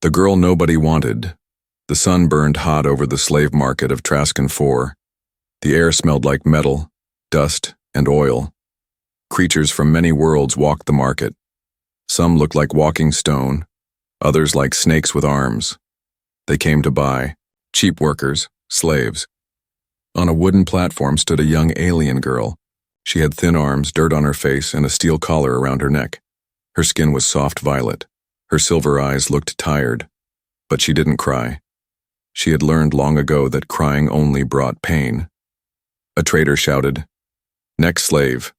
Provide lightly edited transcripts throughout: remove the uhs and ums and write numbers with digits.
The girl nobody wanted. The sun burned hot over the slave market of Trascan 4. The air smelled like metal, dust, and oil. Creatures from many worlds walked the market. Some looked like walking stone, others like snakes with arms. They came to buy, cheap workers, slaves. On a wooden platform stood a young alien girl. She had thin arms, dirt on her face, and a steel collar around her neck. Her skin was soft violet. Her silver eyes looked tired, but she didn't cry. She had learned long ago that crying only brought pain. A trader shouted, "Next slave.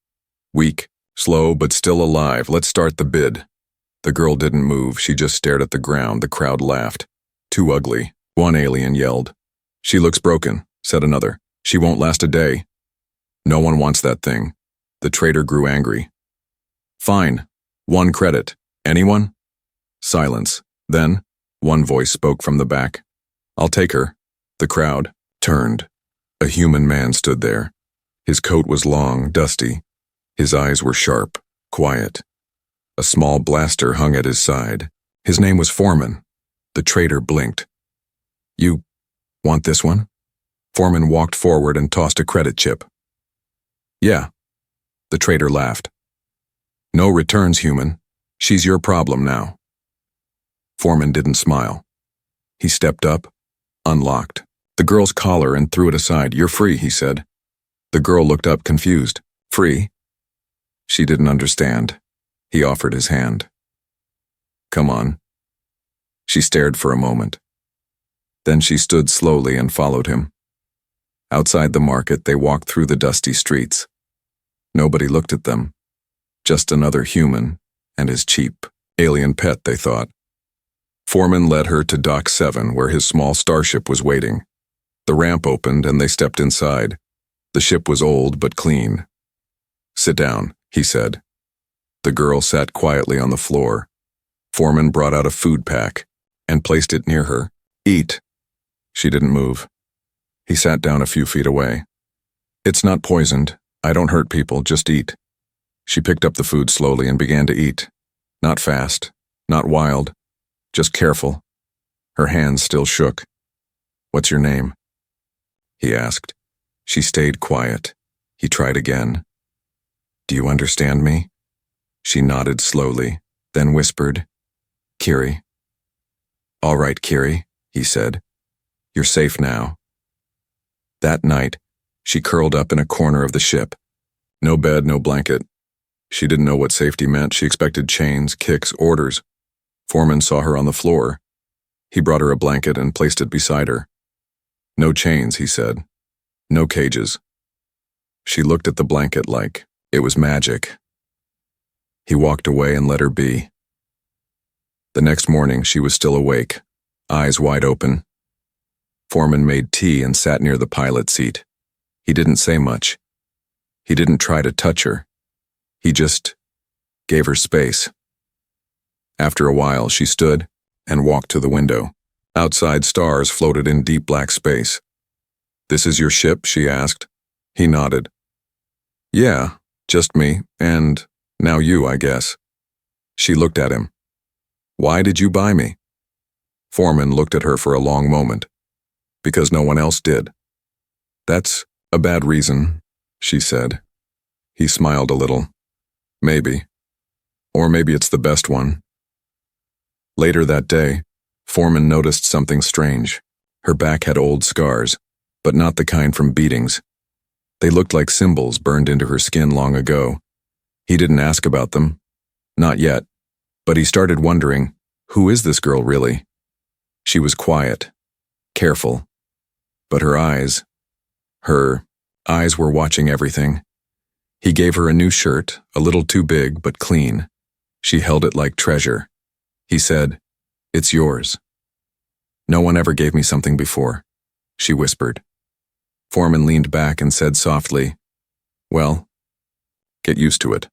Weak, slow, but still alive. Let's start the bid." The girl didn't move. She just stared at the ground. The crowd laughed. "Too ugly," one alien yelled. "She looks broken," said another. "She won't last a day." "No one wants that thing." The trader grew angry. "Fine. 1 credit. Anyone?" Silence. Then, one voice spoke from the back. "I'll take her." The crowd turned. A human man stood there. His coat was long, dusty. His eyes were sharp, quiet. A small blaster hung at his side. His name was Foreman. The trader blinked. "You want this one?" Foreman walked forward and tossed a credit chip. "Yeah." The trader laughed. "No returns, human. She's your problem now." Foreman didn't smile. He stepped up, unlocked the girl's collar and threw it aside. "You're free," he said. The girl looked up confused. "Free?" She didn't understand. He offered his hand. "Come on." She stared for a moment. Then she stood slowly and followed him. Outside the market, they walked through the dusty streets. Nobody looked at them. Just another human and his cheap, alien pet, they thought. Foreman led her to Dock 7, where his small starship was waiting. The ramp opened and they stepped inside. The ship was old but clean. "Sit down," he said. The girl sat quietly on the floor. Foreman brought out a food pack and placed it near her. "Eat." She didn't move. He sat down a few feet away. "It's not poisoned. I don't hurt people, just eat." She picked up the food slowly and began to eat. Not fast, not wild, just careful. Her hands still shook. "What's your name?" he asked. She stayed quiet. He tried again. "Do you understand me?" She nodded slowly, then whispered, "Kiri." "All right, Kiri," he said. "You're safe now." That night, she curled up in a corner of the ship. No bed, no blanket. She didn't know what safety meant. She expected chains, kicks, orders. Foreman saw her on the floor. He brought her a blanket and placed it beside her. "No chains," he said. "No cages." She looked at the blanket like it was magic. He walked away and let her be. The next morning, she was still awake, eyes wide open. Foreman made tea and sat near the pilot seat. He didn't say much. He didn't try to touch her. He just gave her space. After a while, she stood and walked to the window. Outside, stars floated in deep black space. "This is your ship?" she asked. He nodded. "Yeah, just me, and now you, I guess." She looked at him. "Why did you buy me?" Foreman looked at her for a long moment. "Because no one else did." "That's a bad reason," she said. He smiled a little. "Maybe. Or maybe it's the best one." Later that day, Foreman noticed something strange. Her back had old scars, but not the kind from beatings. They looked like symbols burned into her skin long ago. He didn't ask about them. Not yet. But he started wondering, who is this girl really? She was quiet, careful. But her eyes were watching everything. He gave her a new shirt, a little too big but clean. She held it like treasure. He said, "It's yours." "No one ever gave me something before," she whispered. Foreman leaned back and said softly, "Well, get used to it."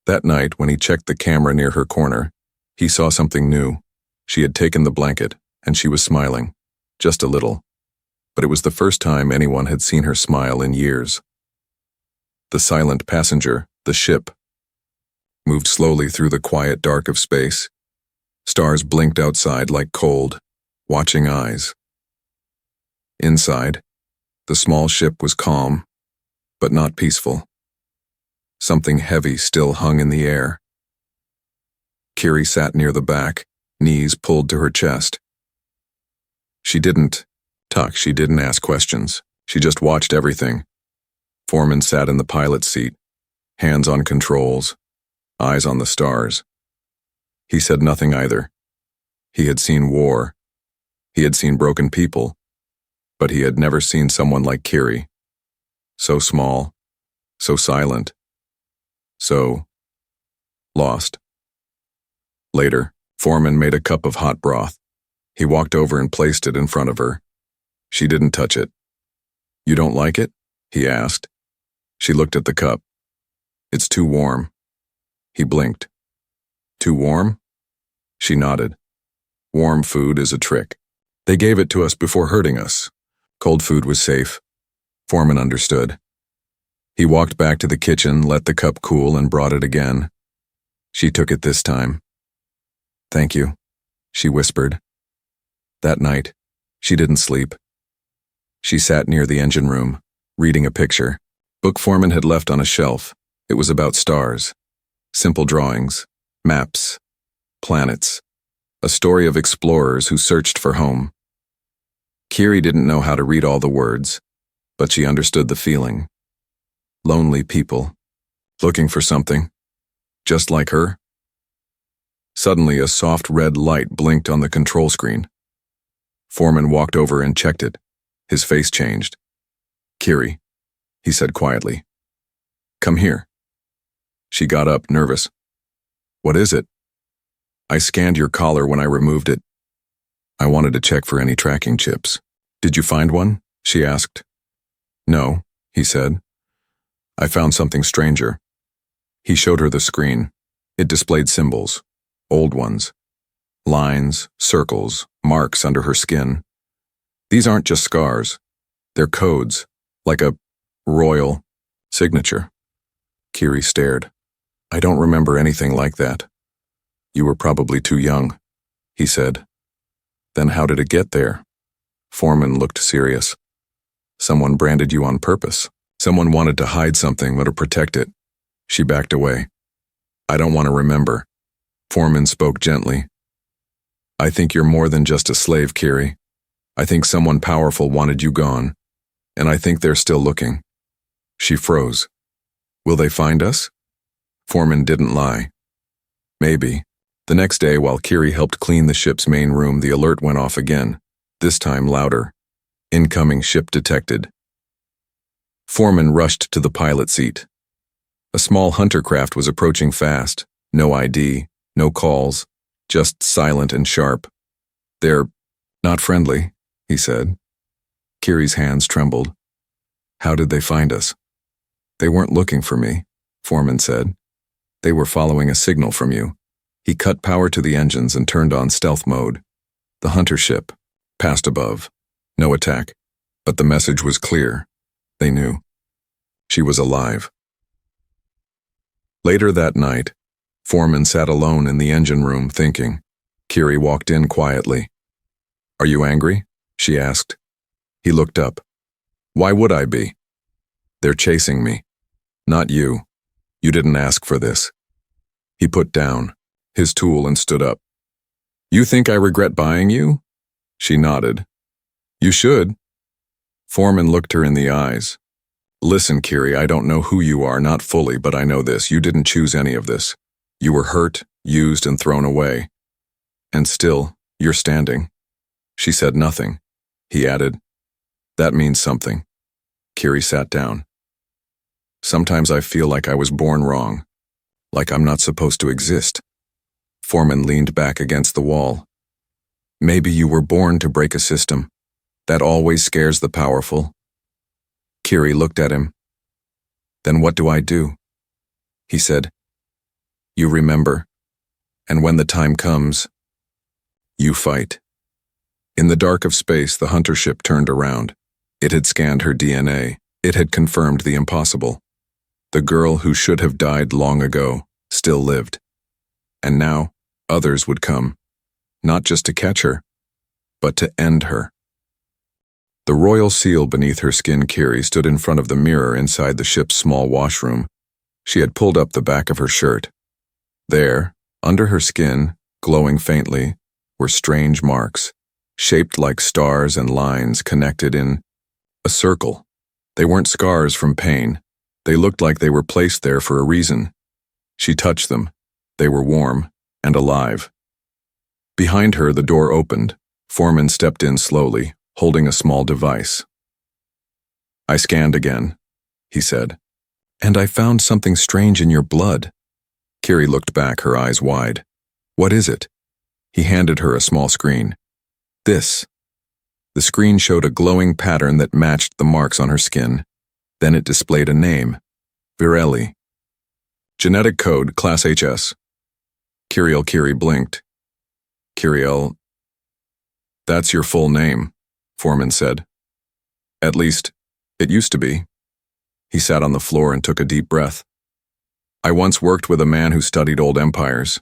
That night, when he checked the camera near her corner, he saw something new. She had taken the blanket, and she was smiling, just a little. But it was the first time anyone had seen her smile in years. The silent passenger, the ship, moved slowly through the quiet dark of space. Stars blinked outside like cold, watching eyes. Inside, the small ship was calm, but not peaceful. Something heavy still hung in the air. Kiri sat near the back, knees pulled to her chest. She didn't ask questions. She just watched everything. Foreman sat in the pilot's seat, hands on controls, eyes on the stars. He said nothing either. He had seen war. He had seen broken people, but he had never seen someone like Kiri. So small, so silent, so lost. Later, Foreman made a cup of hot broth. He walked over and placed it in front of her. She didn't touch it. "You don't like it?" he asked. She looked at the cup. "It's too warm." He blinked. "Too warm?" She nodded. "Warm food is a trick. They gave it to us before hurting us. Cold food was safe." Foreman understood. He walked back to the kitchen, let the cup cool, and brought it again. She took it this time. "Thank you," she whispered. That night, she didn't sleep. She sat near the engine room, reading a picture. Book Foreman had left on a shelf. It was about stars. Simple drawings, maps, planets. A story of explorers who searched for home. Kiri didn't know how to read all the words, but she understood the feeling. Lonely people, looking for something, just like her. Suddenly, a soft red light blinked on the control screen. Foreman walked over and checked it. His face changed. "Kiri," he said quietly. "Come here." She got up, nervous. "What is it?" "I scanned your collar when I removed it. I wanted to check for any tracking chips." "Did you find one?" she asked. "No," he said. "I found something stranger." He showed her the screen. It displayed symbols, old ones. Lines, circles, marks under her skin. These aren't just scars. They're codes, like a royal signature. Kiri stared. "I don't remember anything like that." "You were probably too young," he said. "Then how did it get there?" Foreman looked serious. "Someone branded you on purpose. Someone wanted to hide something or to protect it." She backed away. "I don't want to remember." Foreman spoke gently. "I think you're more than just a slave, Kiri. I think someone powerful wanted you gone, and I think they're still looking." She froze. "Will they find us?" Foreman didn't lie. "Maybe." The next day, while Kiri helped clean the ship's main room, the alert went off again, this time louder. "Incoming ship detected." Foreman rushed to the pilot seat. A small hunter craft was approaching fast. No ID, no calls, just silent and sharp. "They're not friendly," he said. Kiri's hands trembled. "How did they find us?" "They weren't looking for me," Foreman said. "They were following a signal from you." He cut power to the engines and turned on stealth mode. The hunter ship passed above. No attack. But the message was clear. They knew. She was alive. Later that night, Foreman sat alone in the engine room thinking. Kiri walked in quietly. "Are you angry?" she asked. He looked up. "Why would I be?" "They're chasing me." "Not you. You didn't ask for this." He put down his tool and stood up. "You think I regret buying you?" She nodded. "You should." Foreman looked her in the eyes. "Listen, Kiri, I don't know who you are, not fully, but I know this. You didn't choose any of this. You were hurt, used, and thrown away. And still, you're standing." She said nothing. He added, "That means something." Kiri sat down. "Sometimes I feel like I was born wrong, like I'm not supposed to exist." Foreman leaned back against the wall. "Maybe you were born to break a system. That always scares the powerful." Kiri looked at him. "Then what do I do?" He said, "You remember, and when the time comes, you fight." In the dark of space, the hunter ship turned around. It had scanned her DNA. It had confirmed the impossible. The girl who should have died long ago still lived. And now, others would come, not just to catch her, but to end her. The royal seal beneath her skin, Kiri stood in front of the mirror inside the ship's small washroom. She had pulled up the back of her shirt. There, under her skin, glowing faintly, were strange marks, shaped like stars and lines connected in a circle. They weren't scars from pain. They looked like they were placed there for a reason. She touched them. They were warm and alive. Behind her, the door opened. Foreman stepped in slowly, holding a small device. "I scanned again," he said, "and I found something strange in your blood." Kiri looked back, her eyes wide. "What is it?" He handed her a small screen. "This." The screen showed a glowing pattern that matched the marks on her skin. Then it displayed a name, Virelli. Genetic code, Class HS. Kiri blinked. "Kiriel, that's your full name," Foreman said. "At least, it used to be." He sat on the floor and took a deep breath. "I once worked with a man who studied old empires.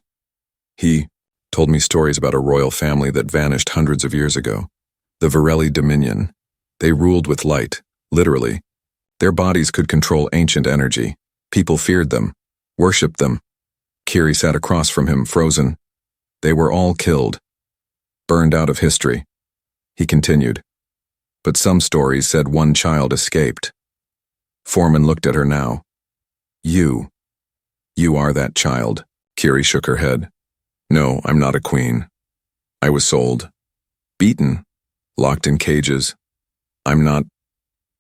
He told me stories about a royal family that vanished hundreds of years ago. The Virelli Dominion. They ruled with light, literally. Their bodies could control ancient energy. People feared them, worshipped them." Kiri sat across from him, frozen. "They were all killed, burned out of history." He continued. "But some stories said one child escaped." Foreman looked at her now. You are that child." Kiri shook her head. "No, I'm not a queen. I was sold, beaten, locked in cages. I'm not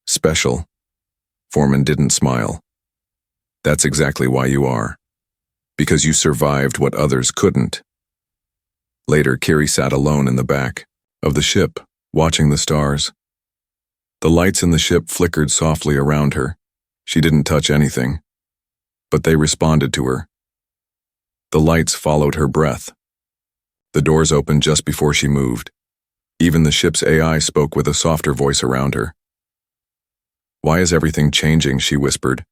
special." Foreman didn't smile. "That's exactly why you are. Because you survived what others couldn't." Later, Kiri sat alone in the back of the ship, watching the stars. The lights in the ship flickered softly around her. She didn't touch anything, but they responded to her. The lights followed her breath. The doors opened just before she moved. Even the ship's AI spoke with a softer voice around her. "Why is everything changing?" she whispered.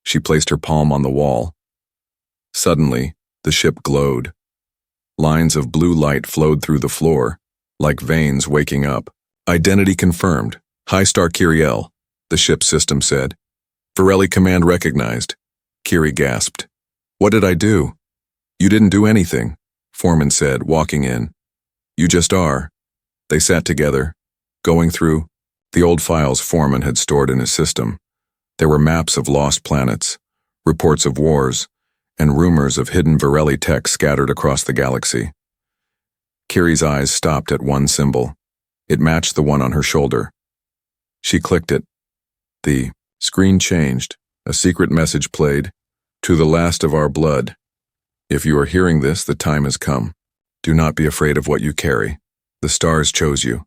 She placed her palm on the wall. Suddenly, the ship glowed. Lines of blue light flowed through the floor, like veins waking up. "Identity confirmed. High Star Kiriel," the ship's system said. "Virelli command recognized." Kiri gasped. "What did I do?" "You didn't do anything," Foreman said, walking in. "You just are." They sat together, going through the old files Foreman had stored in his system. There were maps of lost planets, reports of wars, and rumors of hidden Virelli tech scattered across the galaxy. Kiri's eyes stopped at one symbol. It matched the one on her shoulder. She clicked it. The screen changed. A secret message played. "To the last of our blood. If you are hearing this, the time has come. Do not be afraid of what you carry. The stars chose you."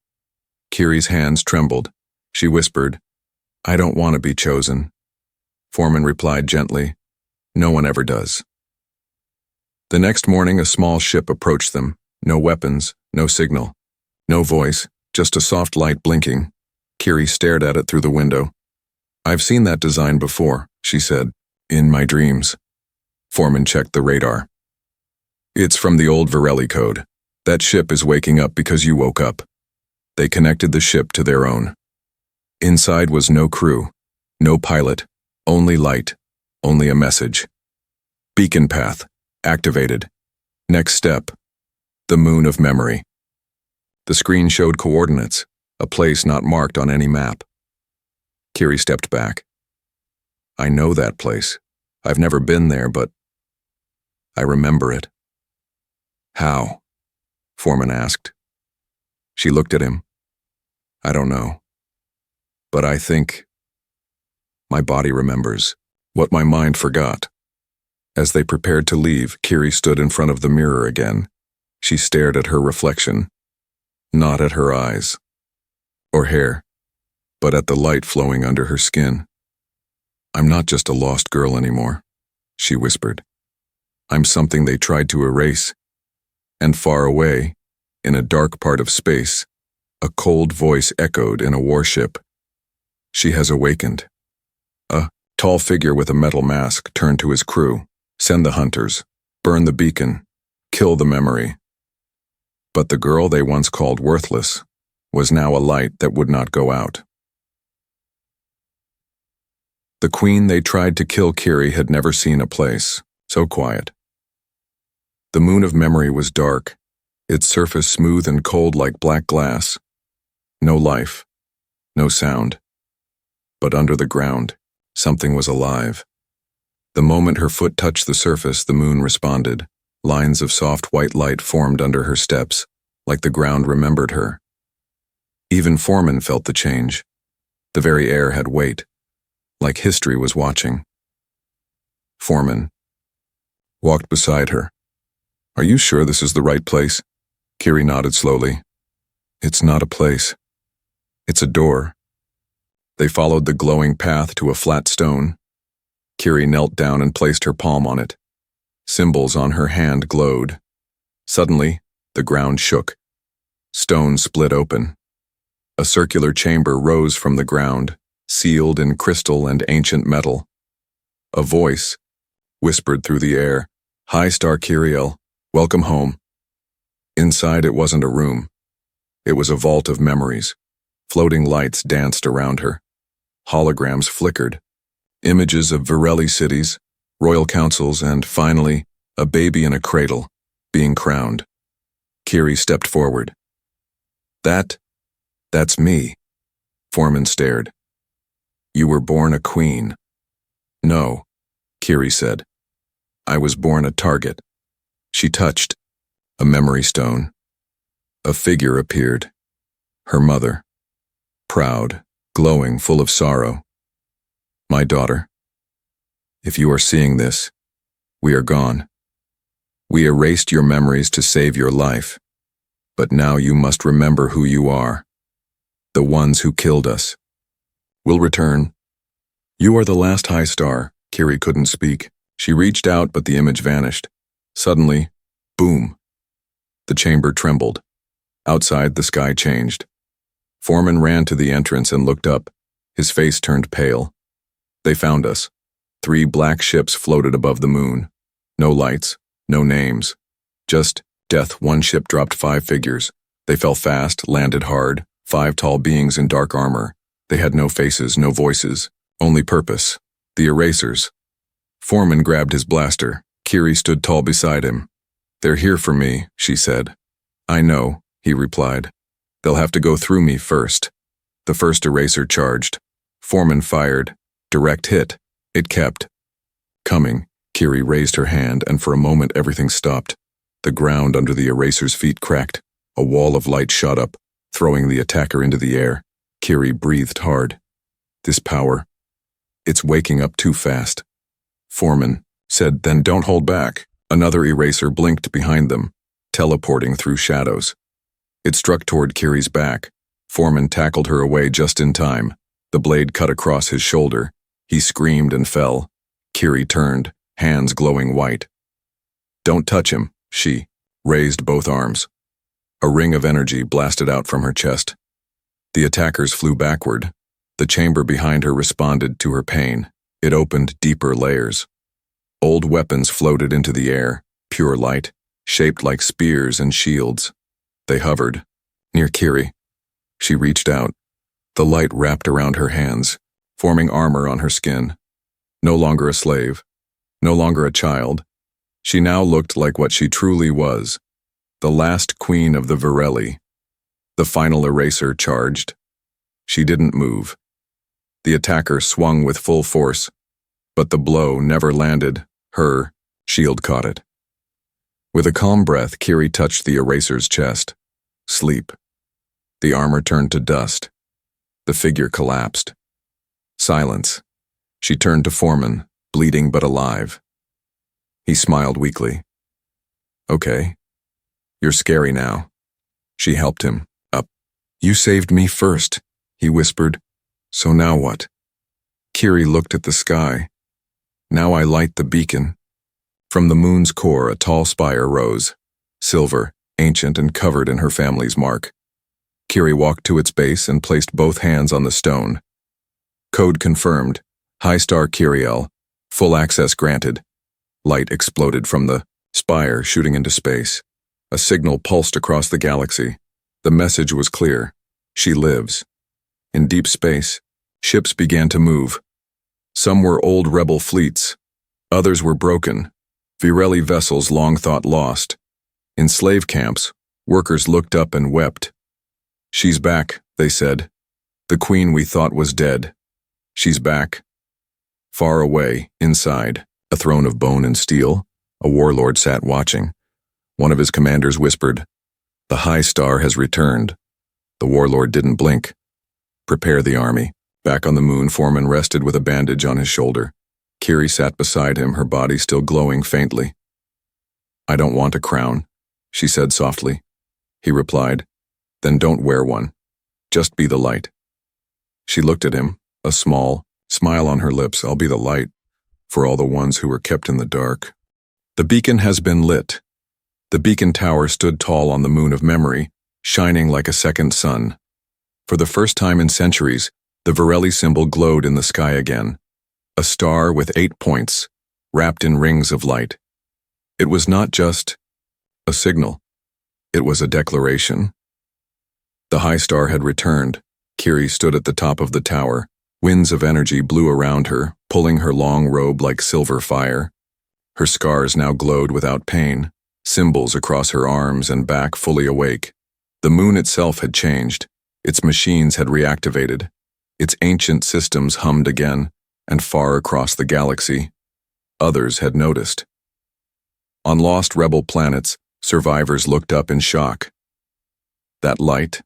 Kiri's hands trembled. She whispered, "I don't want to be chosen." Foreman replied gently, "No one ever does." The next morning, a small ship approached them. No weapons, no signal, no voice, just a soft light blinking. Kiri stared at it through the window. "I've seen that design before," she said, "in my dreams." Foreman checked the radar. "It's from the old Virelli code. That ship is waking up because you woke up." They connected the ship to their own. Inside was no crew, no pilot, only light, only a message. "Beacon path, activated. Next step, the moon of memory." The screen showed coordinates, a place not marked on any map. Kiri stepped back. "I know that place. I've never been there, but I remember it." "How?" Foreman asked. She looked at him. "I don't know. But I think my body remembers what my mind forgot." As they prepared to leave, Kiri stood in front of the mirror again. She stared at her reflection, not at her eyes or hair, but at the light flowing under her skin. "I'm not just a lost girl anymore," she whispered. "I'm something they tried to erase." And far away, in a dark part of space, a cold voice echoed in a warship. "She has awakened." A tall figure with a metal mask turned to his crew. "Send the hunters. Burn the beacon. Kill the memory." But the girl they once called worthless was now a light that would not go out. The queen they tried to kill, Kiri, had never seen a place so quiet. The moon of memory was dark, its surface smooth and cold like black glass. No life, no sound. But under the ground, something was alive. The moment her foot touched the surface, the moon responded. Lines of soft white light formed under her steps, like the ground remembered her. Even Foreman felt the change. The very air had weight, like history was watching. Foreman walked beside her. "Are you sure this is the right place?" Kiri nodded slowly. "It's not a place. It's a door." They followed the glowing path to a flat stone. Kiri knelt down and placed her palm on it. Symbols on her hand glowed. Suddenly, the ground shook. Stone split open. A circular chamber rose from the ground, sealed in crystal and ancient metal. A voice whispered through the air, "Hi, Star Kiriel, welcome home." Inside, it wasn't a room. It was a vault of memories. Floating lights danced around her. Holograms flickered. Images of Virelli cities, royal councils, and finally, a baby in a cradle, being crowned. Kiri stepped forward. That's me." Foreman stared. "You were born a queen." "No," Kiri said. "I was born a target." She touched a memory stone. A figure appeared. Her mother. Proud, glowing, full of sorrow. "My daughter, if you are seeing this, we are gone. We erased your memories to save your life, but now you must remember who you are. The ones who killed us will return. You are the last high star." Kiri couldn't speak. She reached out, but the image vanished. Suddenly, boom. The chamber trembled. Outside, the sky changed. Foreman ran to the entrance and looked up. His face turned pale. "They found us." 3 black ships floated above the moon. No lights, no names. Just death. One ship dropped 5 figures. They fell fast, landed hard. 5 tall beings in dark armor. They had no faces, no voices, only purpose. The erasers. Foreman grabbed his blaster. Kiri stood tall beside him. "They're here for me," she said. "I know," he replied. "They'll have to go through me first." The first eraser charged. Foreman fired. Direct hit. It kept coming. Kiri raised her hand, and for a moment everything stopped. The ground under the eraser's feet cracked. A wall of light shot up, throwing the attacker into the air. Kiri breathed hard. This power, it's waking up too fast. Foreman said, "Then don't hold back." Another eraser blinked behind them, teleporting through shadows. It struck toward Kiri's back. Foreman tackled her away just in time. The blade cut across his shoulder. He screamed and fell. Kiri turned, hands glowing white. "Don't touch him," she raised both arms. A ring of energy blasted out from her chest. The attackers flew backward. The chamber behind her responded to her pain. It opened deeper layers. Old weapons floated into the air, pure light, shaped like spears and shields. They hovered near Kiri. She reached out. The light wrapped around her hands, forming armor on her skin. No longer a slave, no longer a child. She now looked like what she truly was, the last queen of the Virelli. The final eraser charged. She didn't move. The attacker swung with full force, but the blow never landed. Her shield caught it. With a calm breath, Kiri touched the eraser's chest. Sleep. The armor turned to dust. The figure collapsed. Silence. She turned to Foreman, bleeding but alive. He smiled weakly. "Okay. You're scary now." She helped him up. "You saved me first," he whispered. "So now what?" Kiri looked at the sky. "Now I light the beacon." From the moon's core, a tall spire rose, silver, ancient, and covered in her family's mark. Kiri walked to its base and placed both hands on the stone. Code confirmed. High Star Kiriel. Full access granted. Light exploded from the spire, shooting into space. A signal pulsed across the galaxy. The message was clear. She lives. In deep space, ships began to move. Some were old rebel fleets. Others were broken, Virelli vessels long thought lost. In slave camps, workers looked up and wept. "She's back," they said. "The queen we thought was dead. She's back." Far away, inside, a throne of bone and steel, a warlord sat watching. One of his commanders whispered, "The High Star has returned." The warlord didn't blink. "Prepare the army." Back on the moon, Foreman rested with a bandage on his shoulder. Kiri sat beside him, her body still glowing faintly. "I don't want a crown," she said softly. He replied, "Then don't wear one. Just be the light." She looked at him, a small smile on her lips. "I'll be the light for all the ones who were kept in the dark." The beacon has been lit. The beacon tower stood tall on the moon of memory, shining like a second sun. For the first time in centuries, the Virelli symbol glowed in the sky again. A star with 8 points, wrapped in rings of light. It was not just a signal. It was a declaration. The High Star had returned. Kiri stood at the top of the tower. Winds of energy blew around her, pulling her long robe like silver fire. Her scars now glowed without pain, symbols across her arms and back fully awake. The moon itself had changed. Its machines had reactivated. Its ancient systems hummed again, and far across the galaxy, others had noticed. On lost rebel planets, survivors looked up in shock. That light?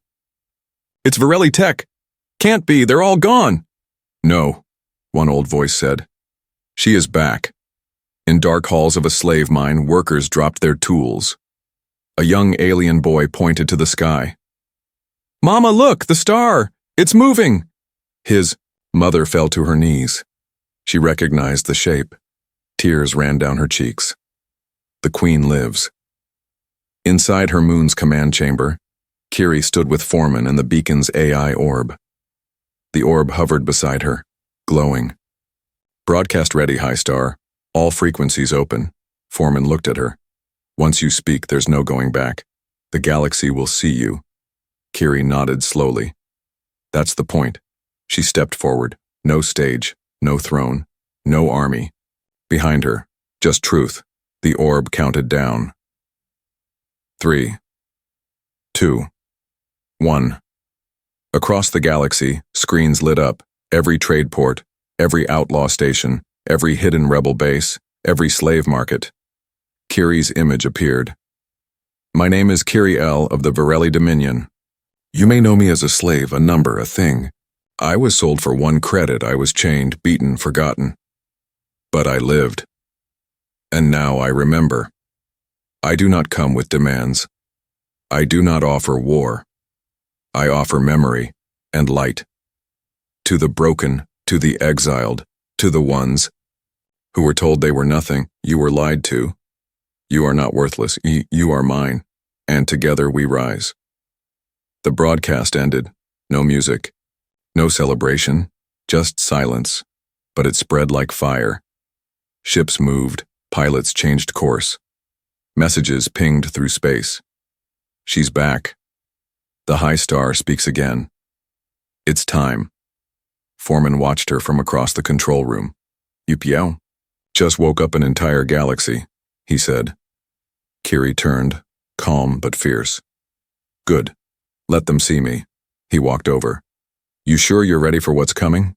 "It's Virelli tech! Can't be, they're all gone!" "No," one old voice said. "She is back." In dark halls of a slave mine, workers dropped their tools. A young alien boy pointed to the sky. "Mama, look, the star! It's moving!" His mother fell to her knees. She recognized the shape. Tears ran down her cheeks. The queen lives. Inside her moon's command chamber, Kiri stood with Foreman and the beacon's AI orb. The orb hovered beside her, glowing. "Broadcast ready, High Star. All frequencies open." Foreman looked at her. "Once you speak, there's no going back. The galaxy will see you." Kiri nodded slowly. "That's the point." She stepped forward. No stage, no throne, no army. Behind her, just truth. The orb counted down. 3, 2, 1. Across the galaxy, screens lit up. Every trade port, every outlaw station, every hidden rebel base, every slave market. Kiri's image appeared. "My name is Kiri L. of the Virelli Dominion. You may know me as a slave, a number, a thing. I was sold for 1 credit. I was chained, beaten, forgotten. But I lived. And now I remember. I do not come with demands. I do not offer war. I offer memory and light. To the broken, to the exiled, to the ones who were told they were nothing, you were lied to. You are not worthless. You are mine. And together we rise." The broadcast ended. No music. No celebration, just silence, but it spread like fire. Ships moved, pilots changed course. Messages pinged through space. "She's back." The High Star speaks again. "It's time." Foreman watched her from across the control room. "UPL? Just woke up an entire galaxy," he said. Kiri turned, calm but fierce. "Good. Let them see me." He walked over. "You sure you're ready for what's coming?"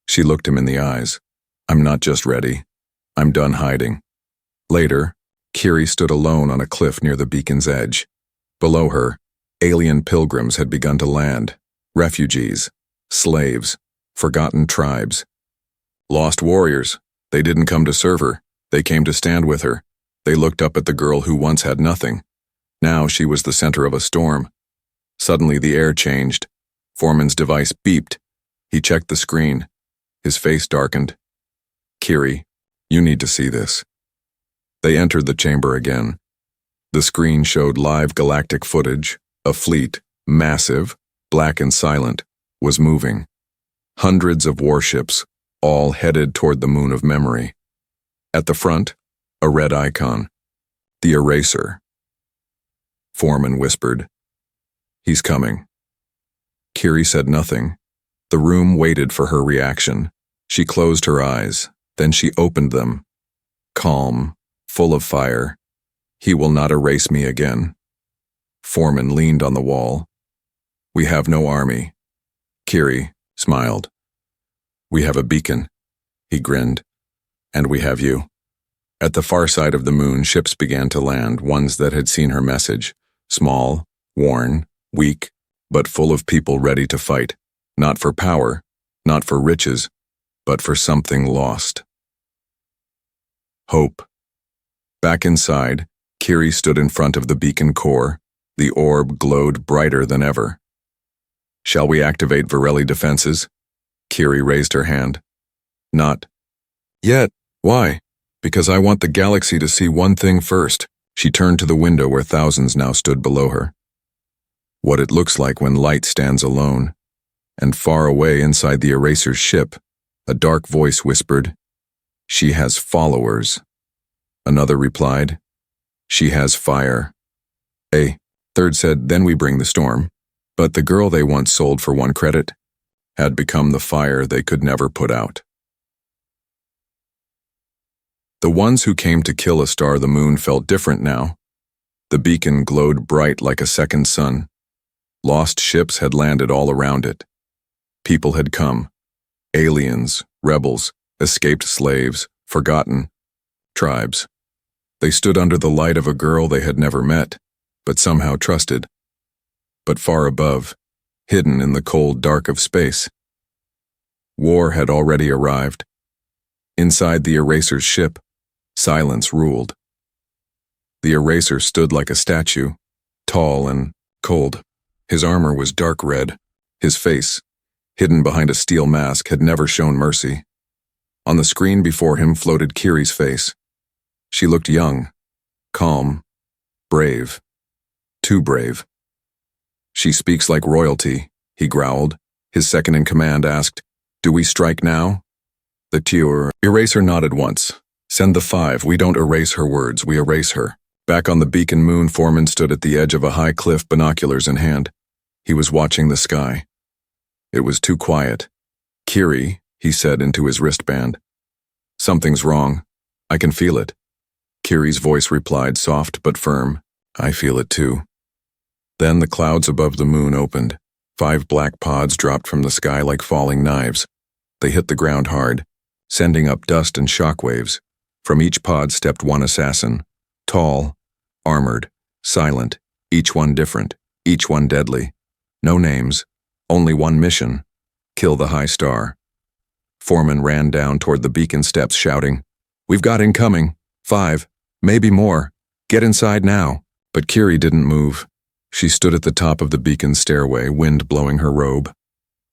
She looked him in the eyes. "I'm not just ready. I'm done hiding." Later, Kiri stood alone on a cliff near the beacon's edge. Below her, alien pilgrims had begun to land. Refugees, slaves, forgotten tribes. Lost warriors. They didn't come to serve her. They came to stand with her. They looked up at the girl who once had nothing. Now she was the center of a storm. Suddenly the air changed. Foreman's device beeped. He checked the screen. His face darkened. "Kiri, you need to see this." They entered the chamber again. The screen showed live galactic footage. A fleet, massive, black and silent, was moving. Hundreds of warships, all headed toward the moon of memory. At the front, a red icon. The Eraser. Foreman whispered. He's coming. Kiri said nothing. The room waited for her reaction. She closed her eyes, then she opened them. Calm, full of fire. He will not erase me again. Foreman leaned on the wall. We have no army. Kiri smiled. We have a beacon. He grinned. And we have you. At the far side of the moon, ships began to land, ones that had seen her message. Small, worn, weak, but full of people ready to fight. Not for power, not for riches, but for something lost. Hope. Back inside, Kiri stood in front of the beacon core. The orb glowed brighter than ever. Shall we activate Varelli defenses? Kiri raised her hand. Not yet. Why? Because I want the galaxy to see one thing first. She turned to the window where thousands now stood below her. What it looks like when light stands alone. And far away inside the eraser's ship, a dark voice whispered, She has followers. Another replied, She has fire. A third said, Then we bring the storm. But the girl they once sold for 1 credit had become the fire they could never put out. The ones who came to kill a star the moon felt different now. The beacon glowed bright like a second sun. Lost ships had landed all around it. People had come. Aliens, rebels, escaped slaves, forgotten. Tribes. They stood under the light of a girl they had never met, but somehow trusted. But far above, hidden in the cold dark of space, war had already arrived. Inside the eraser's ship, silence ruled. The eraser stood like a statue, tall and cold. His armor was dark red. His face, hidden behind a steel mask, had never shown mercy. On the screen before him floated Kiri's face. She looked young, calm, brave. Too brave. She speaks like royalty, he growled. His second-in-command asked, Do we strike now? The eraser nodded once. Send the 5. We don't erase her words, we erase her. Back on the beacon moon, Foreman stood at the edge of a high cliff, binoculars in hand. He was watching the sky. It was too quiet. Kiri, he said into his wristband. Something's wrong. I can feel it. Kiri's voice replied, soft but firm. I feel it too. Then the clouds above the moon opened. 5 black pods dropped from the sky like falling knives. They hit the ground hard, sending up dust and shockwaves. From each pod stepped 1 assassin. Tall, armored, silent, each one different, each one deadly. No names, only one mission: kill the high star. Foreman ran down toward the beacon steps, shouting, We've got incoming. 5, maybe more. Get inside now. But Kiri didn't move. She stood at the top of the beacon stairway, wind blowing her robe.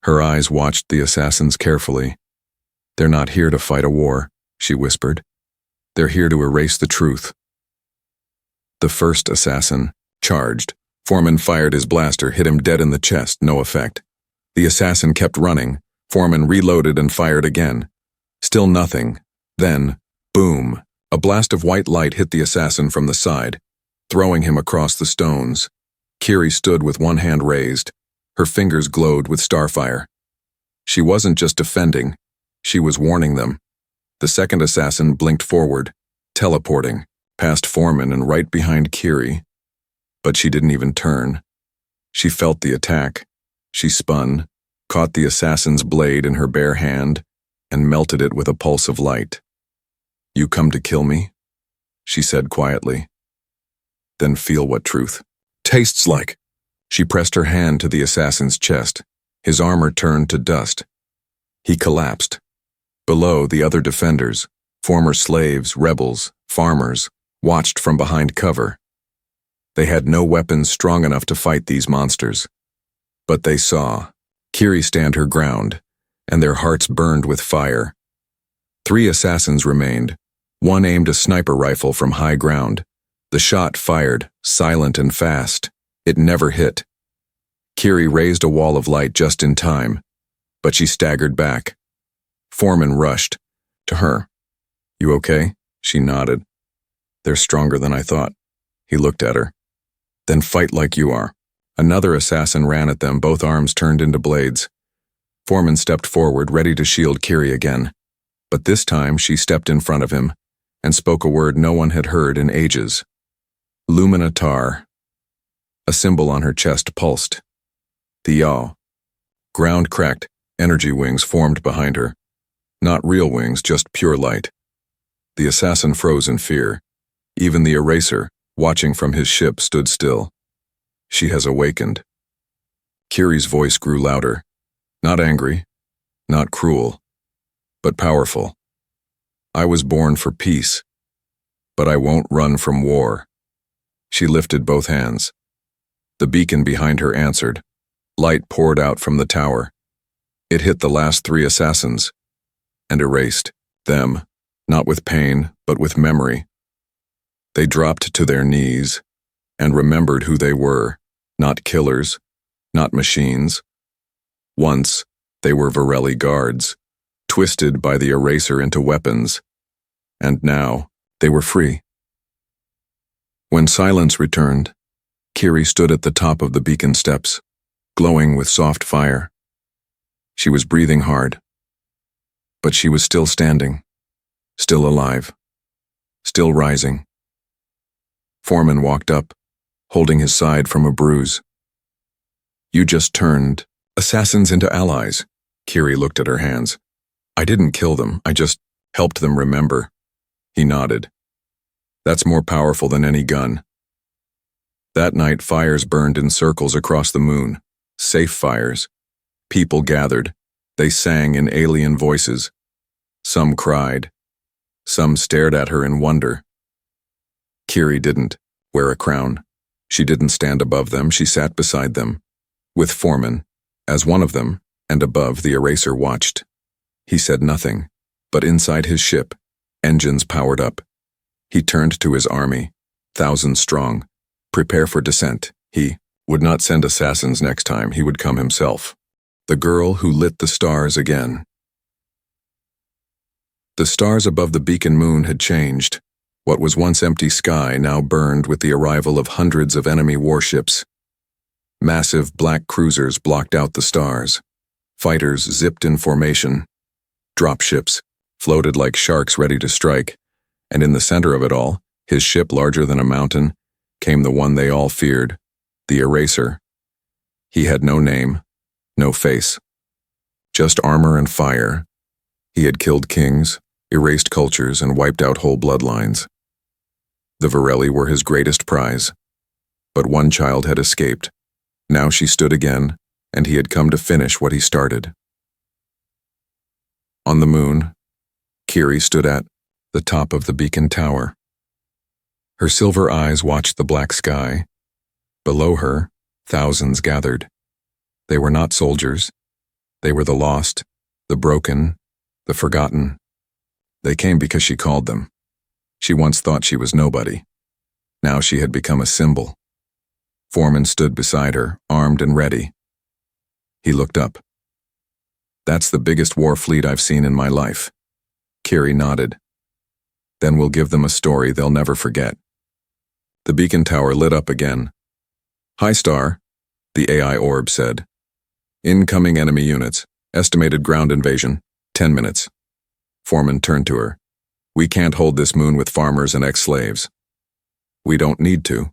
Her eyes watched the assassins carefully. They're not here to fight a war, she whispered. They're here to erase the truth. The first assassin charged. Foreman fired his blaster, hit him dead in the chest, no effect. The assassin kept running. Foreman reloaded and fired again. Still nothing. Then, boom, a blast of white light hit the assassin from the side, throwing him across the stones. Kiri stood with one hand raised. Her fingers glowed with starfire. She wasn't just defending, she was warning them. The second assassin blinked forward, teleporting, past Foreman and right behind Kiri. But she didn't even turn. She felt the attack. She spun, caught the assassin's blade in her bare hand, and melted it with a pulse of light. You come to kill me? She said quietly. Then feel what truth tastes like. She pressed her hand to the assassin's chest. His armor turned to dust. He collapsed. Below, the other defenders, former slaves, rebels, farmers, watched from behind cover. They had no weapons strong enough to fight these monsters. But they saw Kiri stand her ground, and their hearts burned with fire. 3 assassins remained. One aimed a sniper rifle from high ground. The shot fired, silent and fast. It never hit. Kiri raised a wall of light just in time, but she staggered back. Foreman rushed to her. You okay? She nodded. They're stronger than I thought. He looked at her. Then fight like you are. Another assassin ran at them, both arms turned into blades. Foreman stepped forward, ready to shield Kiri again. But this time she stepped in front of him and spoke a word no one had heard in ages. Lumina Tar. A symbol on her chest pulsed. The yaw. Ground cracked, energy wings formed behind her. Not real wings, just pure light. The assassin froze in fear. Even the eraser, watching from his ship, stood still. She has awakened. Kiri's voice grew louder. Not angry, not cruel, but powerful. I was born for peace, but I won't run from war. She lifted both hands. The beacon behind her answered. Light poured out from the tower. It hit the last 3 assassins and erased them, not with pain, but with memory. They dropped to their knees and remembered who they were, not killers, not machines. Once, they were Varelli guards, twisted by the eraser into weapons, and now they were free. When silence returned, Kiri stood at the top of the beacon steps, glowing with soft fire. She was breathing hard, but she was still standing, still alive, still rising. Foreman walked up, holding his side from a bruise. You just turned assassins into allies. Kiri looked at her hands. I didn't kill them, I just helped them remember. He nodded. That's more powerful than any gun. That night, fires burned in circles across the moon. Safe fires. People gathered. They sang in alien voices. Some cried. Some stared at her in wonder. Kiri didn't wear a crown. She didn't stand above them, she sat beside them, with Foreman, as one of them, and above the eraser watched. He said nothing, but inside his ship, engines powered up. He turned to his army, thousands strong. Prepare for descent. He would not send assassins next time, he would come himself. The girl who lit the stars again. The stars above the beacon moon had changed. What was once empty sky now burned with the arrival of hundreds of enemy warships. Massive black cruisers blocked out the stars. Fighters zipped in formation. Dropships floated like sharks ready to strike, and in the center of it all, his ship larger than a mountain, came the one they all feared, the Eraser. He had no name, no face. Just armor and fire. He had killed kings, erased cultures, and wiped out whole bloodlines. The Varelli were his greatest prize. But one child had escaped. Now she stood again, and he had come to finish what he started. On the moon, Kiri stood at the top of the beacon tower. Her silver eyes watched the black sky. Below her, thousands gathered. They were not soldiers. They were the lost, the broken, the forgotten. They came because she called them. She once thought she was nobody. Now she had become a symbol. Foreman stood beside her, armed and ready. He looked up. That's the biggest war fleet I've seen in my life. Kiri nodded. Then we'll give them a story they'll never forget. The beacon tower lit up again. High Star, the AI orb said. Incoming enemy units. Estimated ground invasion, 10 minutes. Foreman turned to her. We can't hold this moon with farmers and ex-slaves. We don't need to,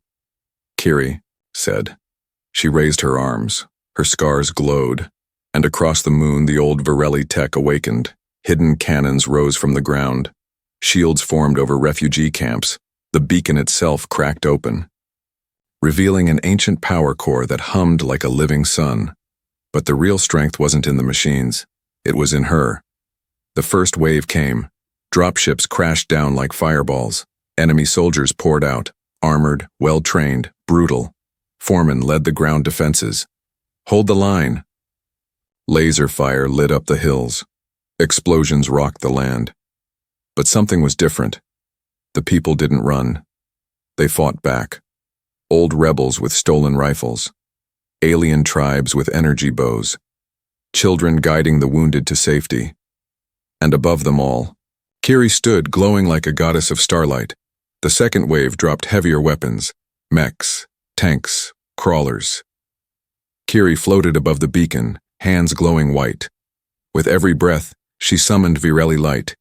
Kiri said. She raised her arms. Her scars glowed, and across the moon the old Varelli tech awakened. Hidden cannons rose from the ground. Shields formed over refugee camps. The beacon itself cracked open, revealing an ancient power core that hummed like a living sun. But the real strength wasn't in the machines. It was in her. The first wave came. Dropships crashed down like fireballs. Enemy soldiers poured out, armored, well-trained, brutal. Foreman led the ground defenses. Hold the line. Laser fire lit up the hills. Explosions rocked the land. But something was different. The people didn't run. They fought back. Old rebels with stolen rifles. Alien tribes with energy bows. Children guiding the wounded to safety. And above them all, Kiri stood glowing like a goddess of starlight. The second wave dropped heavier weapons, mechs, tanks, crawlers. Kiri floated above the beacon, hands glowing white. With every breath, she summoned Virelli light.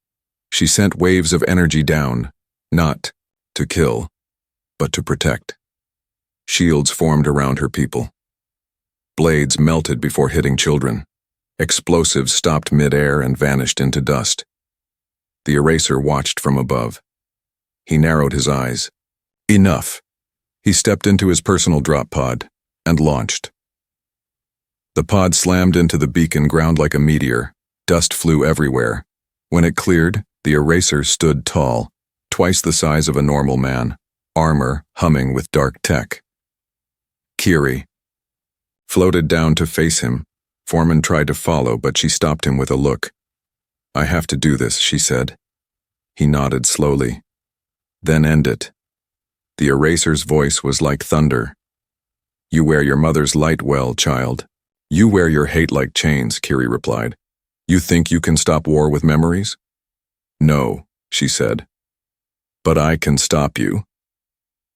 She sent waves of energy down, not to kill, but to protect. Shields formed around her people. Blades melted before hitting children. Explosives stopped mid-air and vanished into dust. The eraser watched from above. He narrowed his eyes. Enough. He stepped into his personal drop pod and launched. The pod slammed into the beacon ground like a meteor. Dust flew everywhere. When it cleared, the eraser stood tall, twice the size of a normal man, armor humming with dark tech. Kiri floated down to face him. Foreman tried to follow, but she stopped him with a look. I have to do this, she said. He nodded slowly. Then end it. The eraser's voice was like thunder. You wear your mother's light well, child. You wear your hate like chains, Kiri replied. You think you can stop war with memories? No, she said. But I can stop you.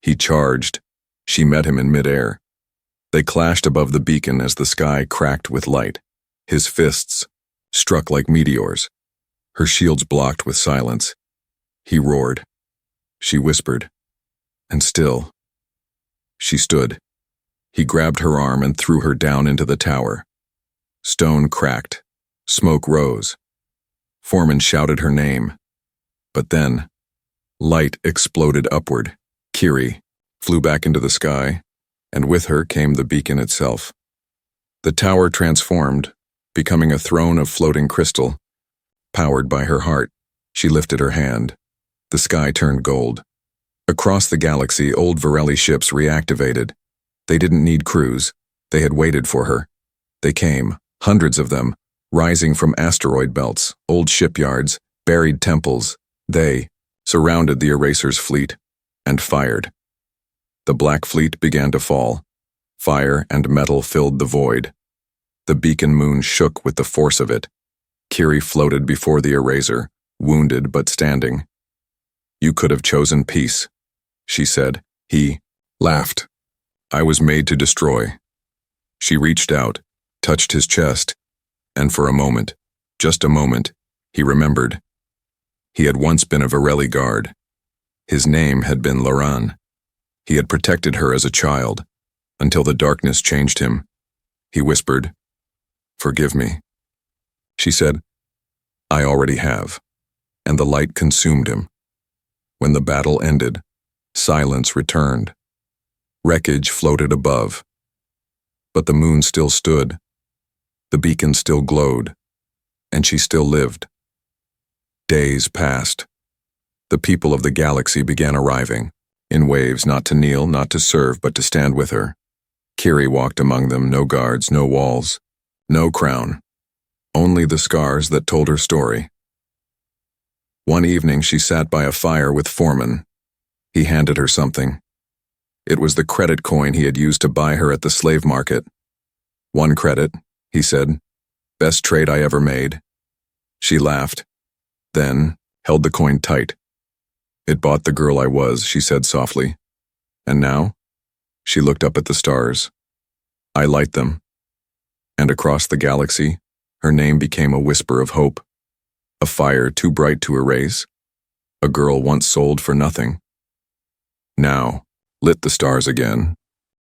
He charged. She met him in midair. They clashed above the beacon as the sky cracked with light. His fists struck like meteors. Her shields blocked with silence. He roared. She whispered. And still. She stood. He grabbed her arm and threw her down into the tower. Stone cracked. Smoke rose. Foreman shouted her name. But then, light exploded upward. Kiri flew back into the sky, and with her came the beacon itself. The tower transformed, becoming a throne of floating crystal. Powered by her heart, she lifted her hand. The sky turned gold. Across the galaxy, old Virelli ships reactivated. They didn't need crews. They had waited for her. They came, hundreds of them, rising from asteroid belts, old shipyards, buried temples. They surrounded the eraser's fleet and fired. The Black Fleet began to fall. Fire and metal filled the void. The beacon moon shook with the force of it. Kiri floated before the eraser, wounded but standing. You could have chosen peace, she said. He laughed. I was made to destroy. She reached out, touched his chest, and for a moment, just a moment, he remembered. He had once been a Virelli guard. His name had been Laran. He had protected her as a child, until the darkness changed him. He whispered, Forgive me. She said, I already have, and the light consumed him. When the battle ended, silence returned. Wreckage floated above. But the moon still stood. The beacon still glowed, and she still lived. Days passed. The people of the galaxy began arriving, in waves, not to kneel, not to serve, but to stand with her. Kiri walked among them, no guards, no walls, no crown, only the scars that told her story. One evening she sat by a fire with Foreman. He handed her something. It was the credit coin he had used to buy her at the slave market. 1 credit, he said. Best trade I ever made. She laughed, then held the coin tight. It bought the girl I was, she said softly. And now? She looked up at the stars. I light them. And across the galaxy, her name became a whisper of hope. A fire too bright to erase. A girl once sold for nothing. Now, lit the stars again,